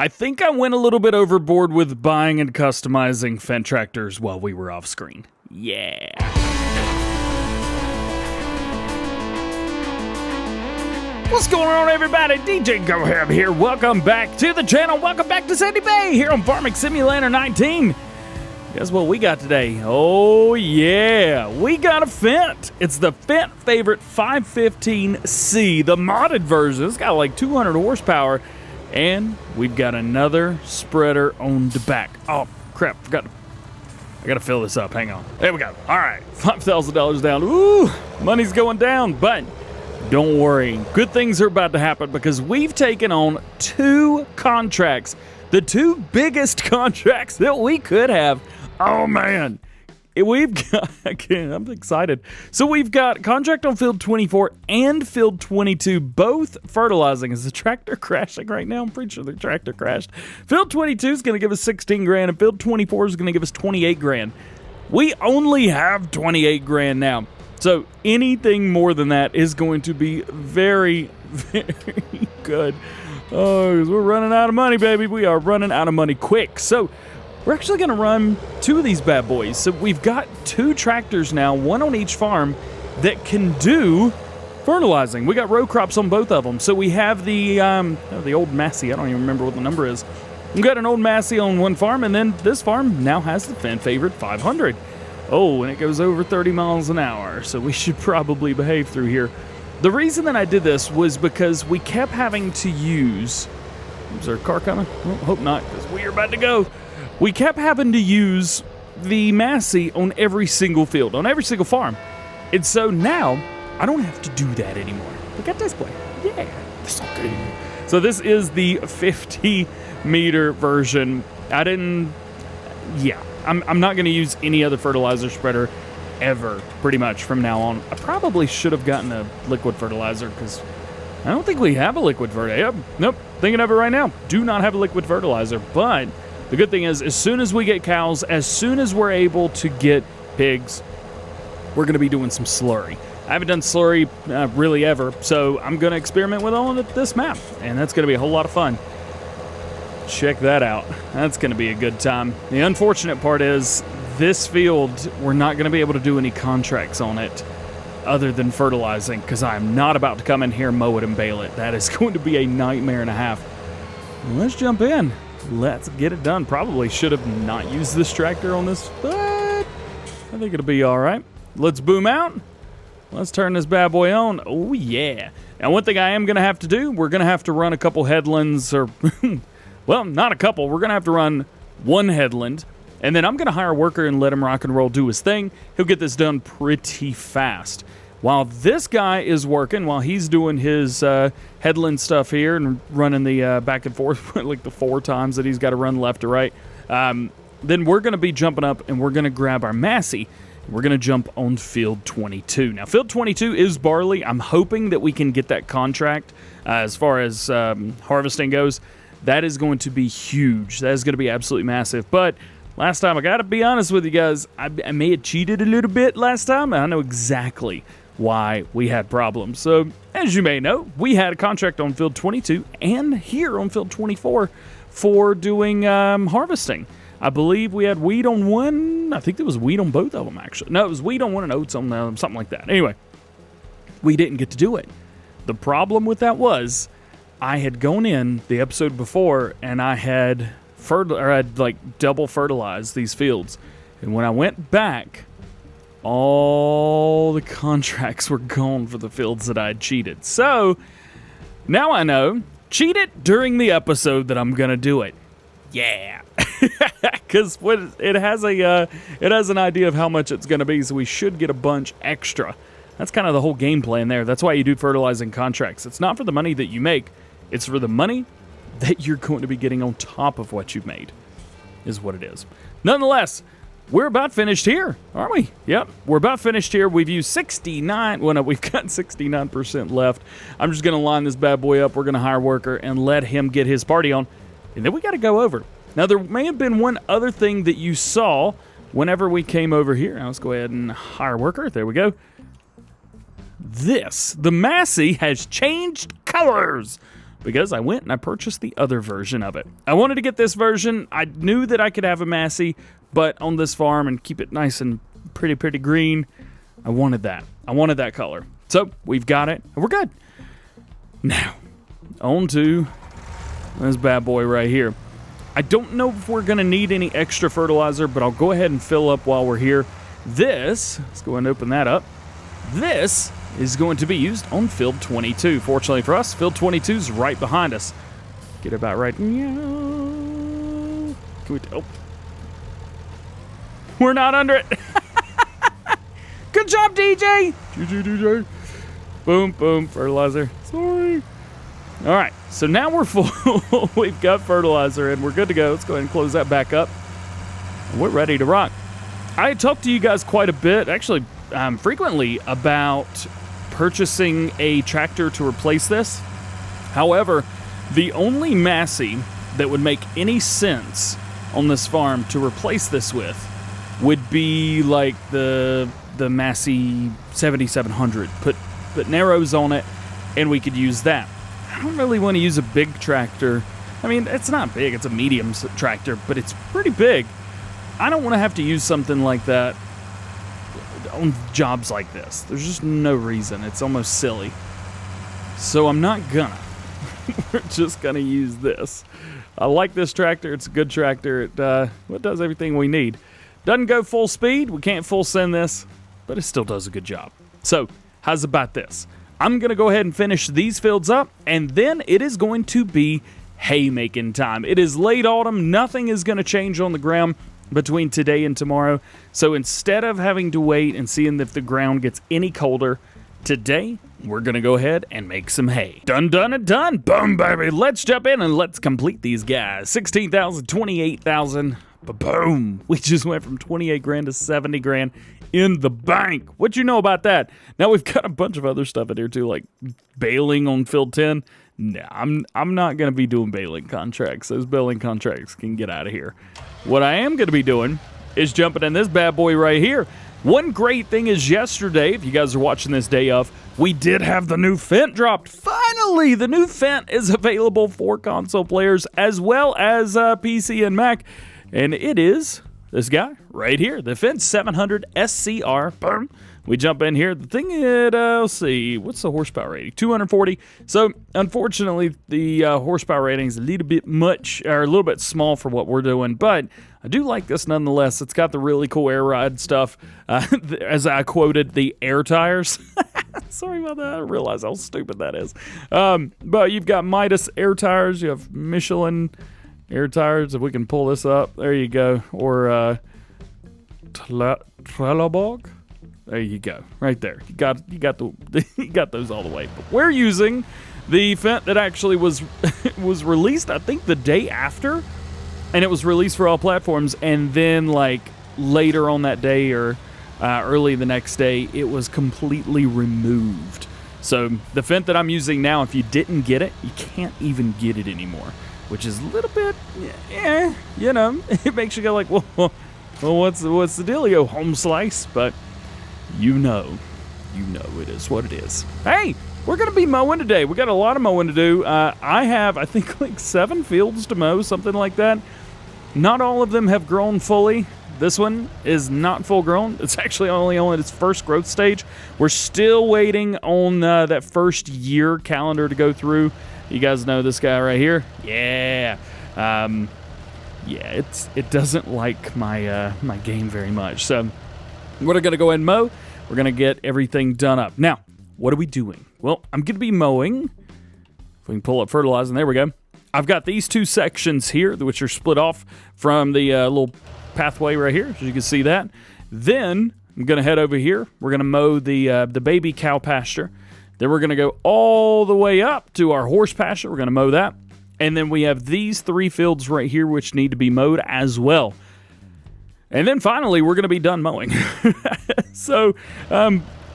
I think I went a little bit overboard with buying and customizing Fendt tractors while we were off screen. Yeah. What's going on, everybody? DjGoHam here. Welcome back to the channel. Welcome back to Sandy Bay here on Farming Simulator 19. Guess what we got today? Oh, yeah. We got a Fendt. It's the Fendt Favorite 515C, the modded version. It's got like 200 horsepower. And we've got another spreader on the back. Oh, crap. I gotta fill this up. Hang on. There we go. All right. $5,000 down. Ooh, money's going down. But don't worry. Good things are about to happen because we've taken on 2 contracts. The 2 biggest contracts that we could have. Oh, man. We've got, again, I'm excited. So we've got contract on field 24 and field 22, both fertilizing. Is the tractor crashing right now? I'm pretty sure the tractor crashed. Field 22 is going to give us 16 grand and field 24 is going to give us 28 grand. We only have 28 grand now. So anything more than that is going to be very, very good. Oh, 'cause we're running out of money, baby. We are running out of money quick. So we're actually going to run 2 of these bad boys. So we've got 2 tractors now, 1 on each farm, that can do fertilizing. We got row crops on both of them. So we have the old Massey. I don't even remember what the number is. We've got an old Massey on one farm, and then this farm now has the Fendt Favorite 500. Oh, and it goes over 30 miles an hour, so we should probably behave through here. The reason that I did this was because we kept having to use... Is there a car coming? Well, hope not, because we're about to go. We kept having to use the Massey on every single field, on every single farm. And so now, I don't have to do that anymore. Look at this boy. Yeah, that's so good. So this is the 50-meter version. I'm not going to use any other fertilizer spreader ever, pretty much, from now on. I probably should have gotten a liquid fertilizer, because I don't think we have a liquid fertilizer. Yep, nope, thinking of it right now. Do not have a liquid fertilizer, but... the good thing is, as soon as we get cows, as soon as we're able to get pigs, we're going to be doing some slurry. I haven't done slurry really ever, so I'm going to experiment with on this map, and that's going to be a whole lot of fun. Check that out. That's going to be a good time. The unfortunate part is, this field, we're not going to be able to do any contracts on it other than fertilizing, because I'm not about to come in here, mow it, and bale it. That is going to be a nightmare and a half. Let's jump in. Let's get it done. Probably should have not used this tractor on this, but I think it'll be all right. Let's boom out. Let's turn this bad boy on. Oh, yeah. Now, one thing I am going to have to do, we're going to have to run a couple headlands, or, well, not a couple. We're going to have to run 1 headland, and then I'm going to hire a worker and let him rock and roll, do his thing. He'll get this done pretty fast. While this guy is working, while he's doing his headland stuff here and running the back and forth, like the 4 times that he's got to run left to right, then we're going to be jumping up and we're going to grab our Massey. And we're going to jump on field 22. Now, field 22 is barley. I'm hoping that we can get that contract as far as harvesting goes. That is going to be huge. That is going to be absolutely massive. But last time, I got to be honest with you guys, I may have cheated a little bit last time. I know exactly why we had problems. So, as you may know, we had a contract on field 22 and here on field 24 for doing harvesting. I believe we had wheat on one. I think there was wheat on both of them, actually. No, it was wheat on one and oats on something like that. Anyway, we didn't get to do it. The problem with that was I had gone in the episode before and I had double fertilized these fields. And when I went back, all the contracts were gone for the fields that I had cheated. So, now I know, cheat it during the episode that I'm going to do it. Yeah. Because it has an idea of how much it's going to be, so we should get a bunch extra. That's kind of the whole game plan there. That's why you do fertilizing contracts. It's not for the money that you make. It's for the money that you're going to be getting on top of what you've made, is what it is. Nonetheless, we're about finished here, aren't we? Yep, we're about finished here. We've used 69. Well, no, we've got 69% left. I'm just going to line this bad boy up. We're going to hire a worker and let him get his party on. And then we got to go over. Now, there may have been one other thing that you saw whenever we came over here. Now, let's go ahead and hire a worker. There we go. The Massey has changed colors. because I went and I purchased the other version of it. I wanted to get this version. I knew that I could have a Massey, but on this farm and keep it nice and pretty green, I wanted that. I wanted that color. So we've got it, and we're good. Now, on to this bad boy right here. I don't know if we're going to need any extra fertilizer, but I'll go ahead and fill up while we're here. This, let's go ahead and open that up. This is going to be used on field 22. Fortunately for us, field 22 is right behind us. Get about right. Can we, oh. We're not under it. Good job, DJ. GG, DJ. Boom, boom, fertilizer. Sorry. All right, so now we're full. We've got fertilizer and we're good to go. Let's go ahead and close that back up. We're ready to rock. I talked to you guys quite a bit, actually frequently, about purchasing a tractor to replace this. However, the only Massey that would make any sense on this farm to replace this with would be like the Massey 7700. Put narrows on it and we could use that. I don't really want to use a big tractor. I mean, it's not big, it's a medium tractor, but it's pretty big. I don't want to have to use something like that on jobs like this. There's just no reason. It's almost silly. So I'm not gonna. We're just gonna use this. I like this tractor. It's a good tractor. It does everything we need. Doesn't go full speed. We can't full send this, but it still does a good job. So how's about this? I'm going to go ahead and finish these fields up, and then it is going to be haymaking time. It is late autumn. Nothing is going to change on the ground between today and tomorrow. So instead of having to wait and seeing if the ground gets any colder, today we're going to go ahead and make some hay. Done, done, and done. Boom, baby. Let's jump in and let's complete these guys. 16,000, 28,000. Boom. We just went from 28 grand to 70 grand. In the bank. What you know about that? Now we've got a bunch of other stuff in here too, like baling on field 10. Nah, I'm not gonna be doing baling contracts. Those baling contracts can get out of here. What I am gonna be doing is jumping in this bad boy right here. One great thing is yesterday, if you guys are watching this day of, we did have the new Fent dropped. Finally, the new Fent is available for console players as well as PC and Mac, and it is this guy right here, the Fent 700 SCR. Boom. We jump in here. The thing is, let's see, what's the horsepower rating? 240. So, unfortunately, the horsepower rating is a little bit much, or a little bit small for what we're doing, but I do like this nonetheless. It's got the really cool air ride stuff. As I quoted, the air tires. Sorry about that. I realize how stupid that is. But you've got Midas air tires. You have Michelin air tires, if we can pull this up. There you go. Or Trelleborg. There you go. Right there. You got you got those all the way. But we're using the Fent that actually was released, I think, the day after, and it was released for all platforms, and then like later on that day or early the next day, it was completely removed. So the Fent that I'm using now, if you didn't get it, you can't even get it anymore. Which is a little bit, you know, it makes you go like, well, what's the dealio, home slice? But you know it is what it is. Hey, we're going to be mowing today. We got a lot of mowing to do. I have, I think, like 7 fields to mow, something like that. Not all of them have grown fully. This one is not full grown. It's actually only on its first growth stage. We're still waiting on that first year calendar to go through. You guys know this guy right here? Yeah. It doesn't like my my game very much. So we're going to go ahead and mow. We're going to get everything done up. Now, what are we doing? Well, I'm going to be mowing. If we can pull up fertilizing, there we go. I've got these 2 sections here, which are split off from the little pathway right here, as you can see that. Then I'm going to head over here. We're going to mow the baby cow pasture. Then we're going to go all the way up to our horse pasture. We're going to mow that. And then we have these 3 fields right here which need to be mowed as well. And then finally, we're going to be done mowing. So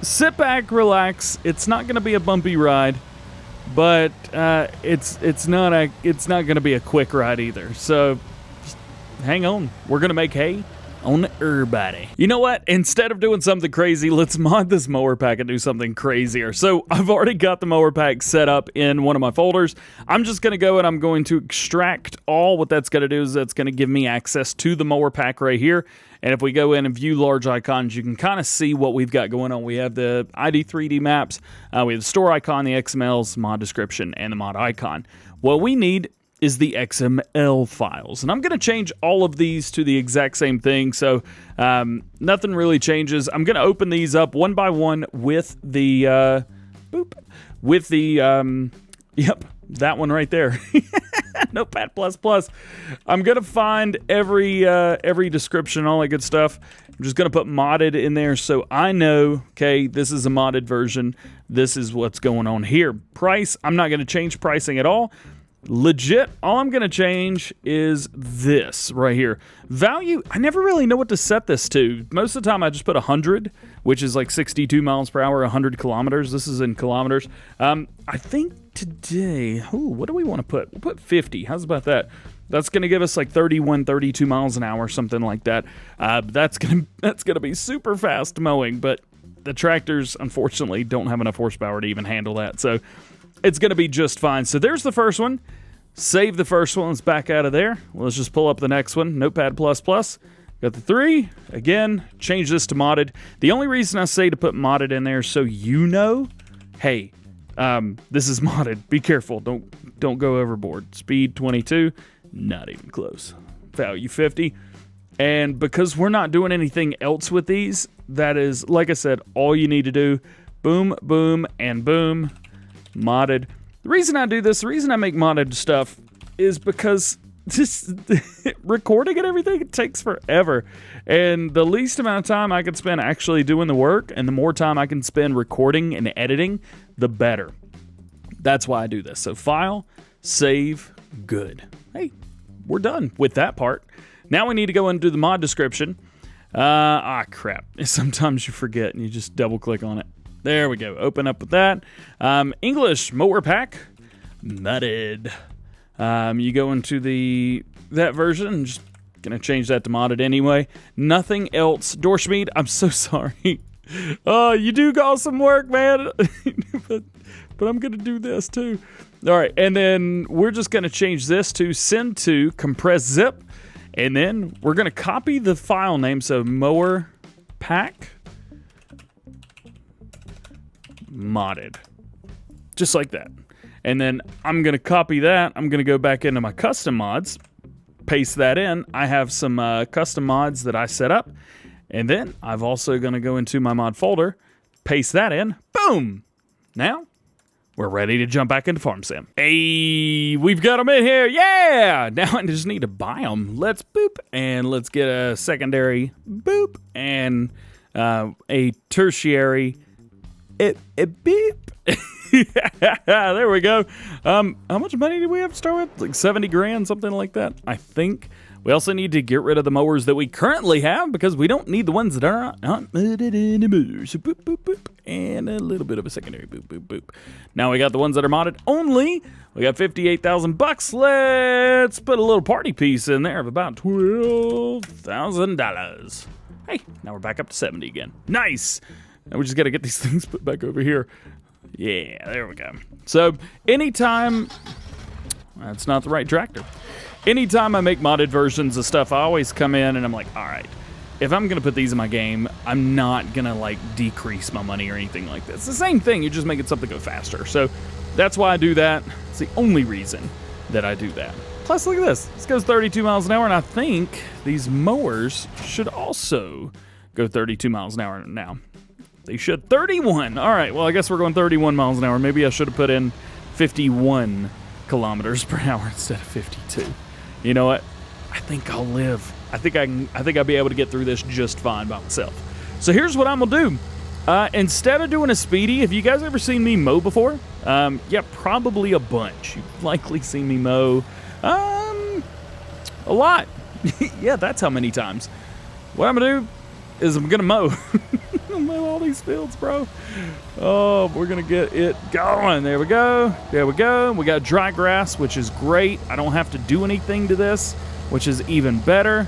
sit back, relax. It's not going to be a bumpy ride, but it's not going to be a quick ride either. So just hang on. We're going to make hay. on everybody. You know what? Instead of doing something crazy, let's mod this mower pack and do something crazier. So I've already got the mower pack set up in one of my folders. I'm just going to go and I'm going to extract all. What that's going to do is that's going to give me access to the mower pack right here. And if we go in and view large icons, you can kind of see what we've got going on. We have the ID 3D maps, we have the store icon, the XMLs, mod description, and the mod icon. What we need is the XML files. And I'm going to change all of these to the exact same thing, so nothing really changes. I'm going to open these up one by one with the, yep, that one right there. Notepad++. I'm going to find every description, all that good stuff. I'm just going to put modded in there so I know, okay, this is a modded version. This is what's going on here. Price, I'm not going to change pricing at all. Legit, all I'm going to change is this right here. Value, I never really know what to set this to. Most of the time I just put 100, which is like 62 miles per hour, 100 kilometers. This is in kilometers. I think today, what do we want to put? We'll put 50. How's about that? That's going to give us like 31, 32 miles an hour, something like that. That's going to be super fast mowing, but the tractors, unfortunately, don't have enough horsepower to even handle that. So it's going to be just fine. So there's the first one. Save the first one. Let's back out of there. Let's just pull up the next one. Notepad++. Got the 3. Again, change this to modded. The only reason I say to put modded in there so you know, hey, this is modded. Be careful. Don't go overboard. Speed 22. Not even close. Value 50. And because we're not doing anything else with these, that is, like I said, all you need to do. Boom, boom, and boom. Modded. The reason I do this, the reason I make modded stuff is because just recording and everything, it takes forever. And the least amount of time I can spend actually doing the work and the more time I can spend recording and editing, the better. That's why I do this. So file, save, good. Hey, we're done with that part. Now we need to go and do the mod description. Crap. Sometimes you forget and you just double click on it. There we go. Open up with that. English mower pack, modded. You go into that version. I'm just gonna change that to modded anyway. Nothing else. Dorschmead, I'm so sorry. You do got some work, man. but I'm gonna do this too. All right, and then we're just gonna change this to send to compress zip, and then we're gonna copy the file name. So mower pack. Modded, just like that. And then I'm gonna copy that. I'm gonna go back into my custom mods, paste that in. I have some custom mods that I set up, and then I've also gonna go into my mod folder, paste that in. Boom. Now we're ready to jump back into farm sim. Hey, we've got them in here. Yeah. Now I just need to buy them. Let's boop, and let's get a secondary boop and a tertiary. Beep. There we go. How much money do we have to start with? Like 70 grand, something like that, I think. We also need to get rid of the mowers that we currently have because we don't need the ones that are not modded anymore. So boop, boop, boop, and a little bit of a secondary boop, boop, boop. Now we got the ones that are modded only. We got $58,000. Let's put a little party piece in there of about $12,000. Hey, now we're back up to 70 again. Nice. Now we just got to get these things put back over here. Yeah, there we go. So anytime, that's not the right tractor. Anytime I make modded versions of stuff, I always come in and I'm like, all right, if I'm going to put these in my game, I'm not going to like decrease my money or anything like that. It's the same thing. You're just making something go faster. So that's why I do that. It's the only reason that I do that. Plus, look at this. This goes 32 miles an hour, and I think these mowers should also go 32 miles an hour now. They should. 31. All right, well, I guess we're going 31 miles an hour. Maybe I should have put in 51 kilometers per hour instead of 52. You know what? I think I'll live. I think I'll be able to get through this just fine by myself. So here's what I'm gonna do. Instead of doing a speedy, have you guys ever seen me mow before? Yeah, probably a bunch. You've likely seen me mow a lot. Yeah, that's how many times. What I'm gonna do is I'm gonna mow. Mow all these fields, bro. Oh, we're gonna get it going. There we go. There we go. We got dry grass, which is great. I don't have to do anything to this, which is even better.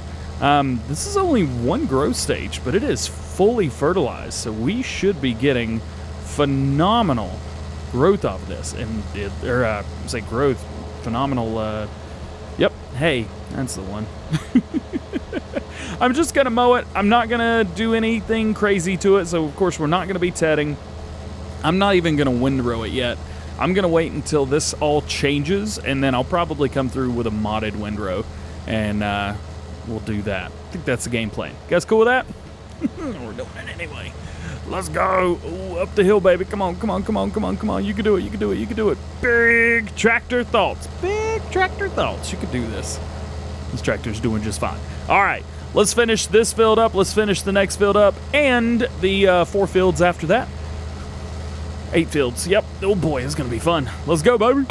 This is only one growth stage, but it is fully fertilized, so we should be getting phenomenal growth off of this. And say growth, phenomenal. Yep, hey, that's the one. I'm just gonna mow it. I'm not gonna do anything crazy to it, so of course we're not gonna be tedding. I'm not even gonna windrow it yet. I'm gonna wait until this all changes, and then I'll probably come through with a modded windrow, and we'll do that. I think that's the game plan. You guys cool with that? We're doing it anyway. Let's go. Ooh, up the hill, baby. Come on, come on, come on, come on, come on. You can do it, you can do it, you can do it. Big tractor thoughts. Big tractor thoughts. You can do this. This tractor's doing just fine. All right, let's finish this field up. Let's finish the next field up and the 4 fields after that. 8 fields. Yep. Oh, boy, it's going to be fun. Let's go, baby.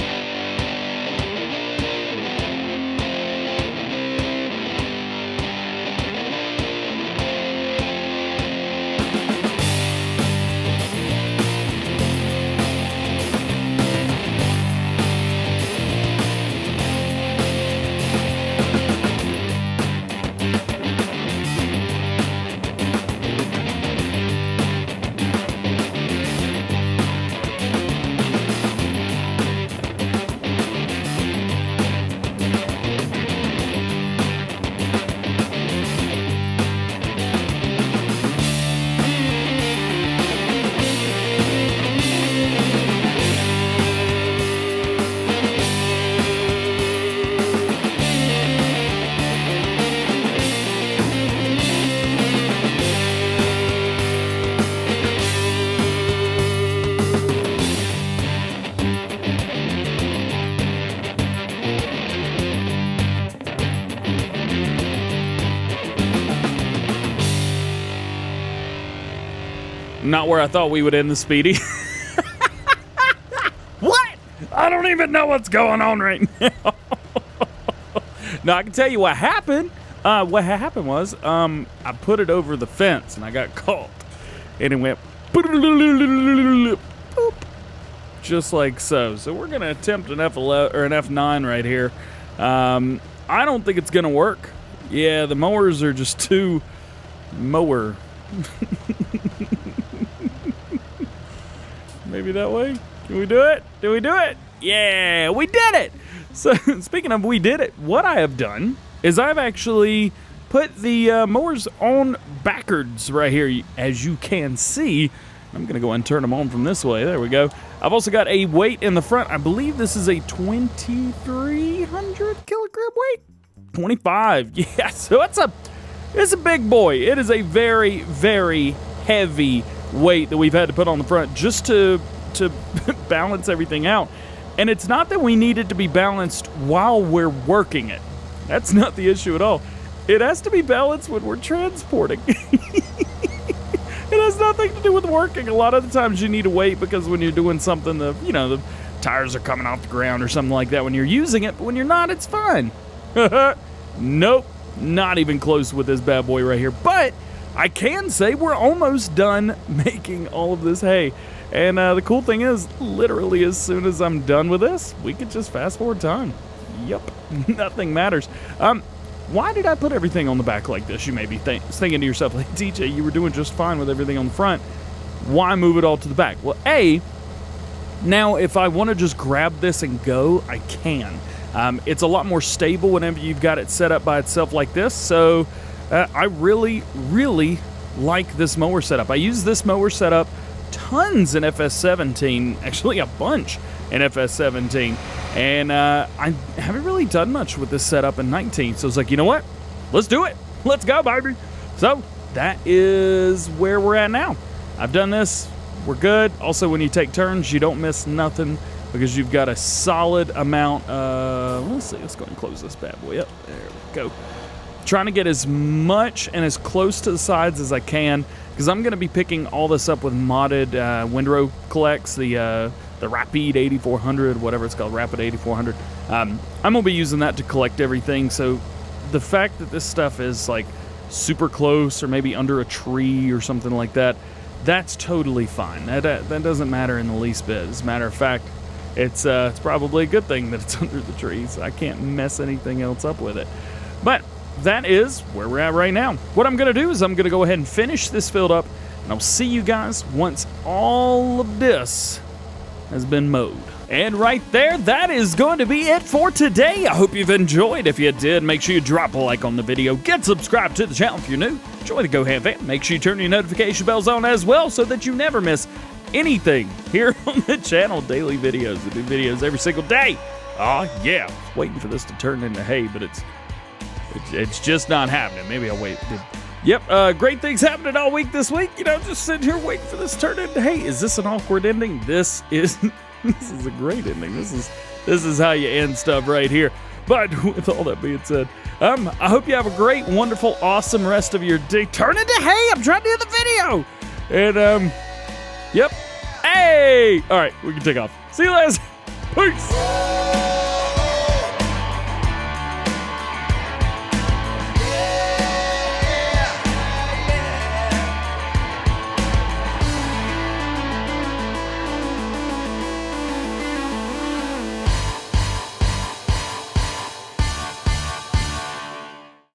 Not where I thought we would end the Speedy. What? I don't even know what's going on right now. No, I can tell you what happened. What happened was I put it over the fence and I got caught. And it went boop, just like so. So we're going to attempt an F11 or an F9 right here. I don't think it's going to work. Yeah, the mowers are just too mower. Maybe that way? Can we do it? Did we do it? Yeah, we did it! So, speaking of we did it, what I have done is I've actually put the mowers on backwards right here, as you can see. I'm going to go and turn them on from this way. There we go. I've also got a weight in the front. I believe this is a 2,300 kilogram weight? 25. Yeah, so it's a big boy. It is a very, very heavy weight that we've had to put on the front just to balance everything out. And it's not that we need it to be balanced while we're working it. That's not the issue at all. It has to be balanced when we're transporting. It has nothing to do with working. A lot of the times you need a weight because when you're doing something, the tires are coming off the ground or something like that when you're using it, but when you're not, it's fine. Nope, not even close with this bad boy right here. But I can say we're almost done making all of this hay. And the cool thing is, literally as soon as I'm done with this, we could just fast forward time. Yup, nothing matters. Why did I put everything on the back like this? You may be thinking to yourself, like, DJ, you were doing just fine with everything on the front. Why move it all to the back? Well, now if I want to just grab this and go, I can. It's a lot more stable whenever you've got it set up by itself like this. So I really, really like this mower setup. I use this mower setup tons in FS17, actually a bunch in FS17, and I haven't really done much with this setup in 19, so it's like, you know what? Let's do it. Let's go, baby. So that is where we're at now. I've done this. We're good. Also, when you take turns, you don't miss nothing because you've got a solid amount of, let's see, let's go ahead and close this bad boy up. There we go. Trying to get as much and as close to the sides as I can because I'm going to be picking all this up with modded windrow collects, the Rapid 8400, whatever it's called, Rapid 8400. I'm going to be using that to collect everything, so the fact that this stuff is like super close or maybe under a tree or something like that, that's totally fine. That doesn't matter in the least bit. As a matter of fact, it's probably a good thing that it's under the trees. I can't mess anything else up with it. But that is where we're at right now. What I'm going to do is I'm going to go ahead and finish this field up, and I'll see you guys once all of this has been mowed. And right there, that is going to be it for today. I hope you've enjoyed. If you did, make sure you drop a like on the video. Get subscribed to the channel if you're new. Join the GoHamFam. Make sure you turn your notification bells on as well so that you never miss anything here on the channel. Daily videos. I do videos every single day. Oh, yeah. I was waiting for this to turn into hay, but it's just not happening. Maybe I'll wait. Yep, great things happening all week this week. You know, just sitting here waiting for this to turn into hay. Is this an awkward ending? This is a great ending. This is how you end stuff right here. But with all that being said, I hope you have a great, wonderful, awesome rest of your day. Turn into hay. I'm trying to do the video. And, yep. Hey! All right, we can take off. See you later. Peace.